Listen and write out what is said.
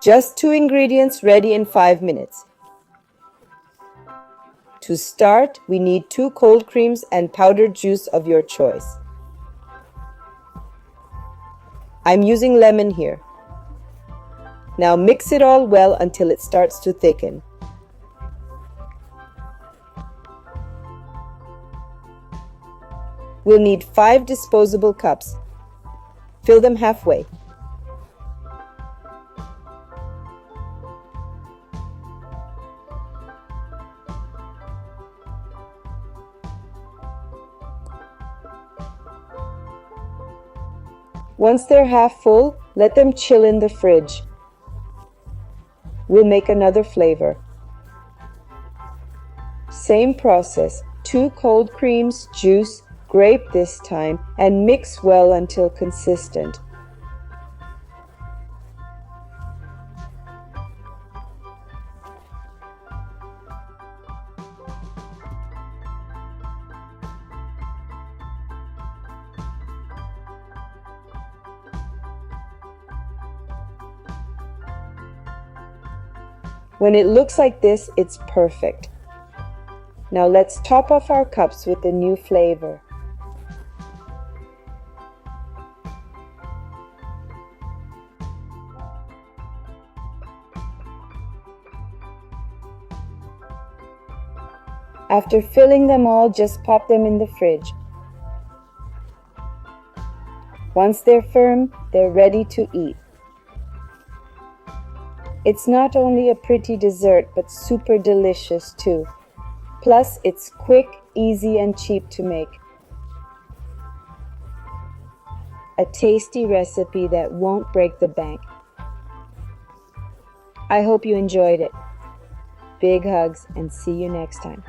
Just 2 ingredients ready in 5 minutes. To start, we need 2 cold creams and powdered juice of your choice. I'm using lemon here. Now mix it all well until it starts to thicken. We'll need 5 disposable cups. Fill them halfway. Once they're half full, let them chill in the fridge. We'll make another flavor. Same process, 2 cold creams, juice, grape this time, and mix well until consistent. When it looks like this, it's perfect. Now let's top off our cups with the new flavor. After filling them all, just pop them in the fridge. Once they're firm, they're ready to eat. It's not only a pretty dessert, but super delicious too. Plus, it's quick, easy, and cheap to make. A tasty recipe that won't break the bank. I hope you enjoyed it. Big hugs and see you next time.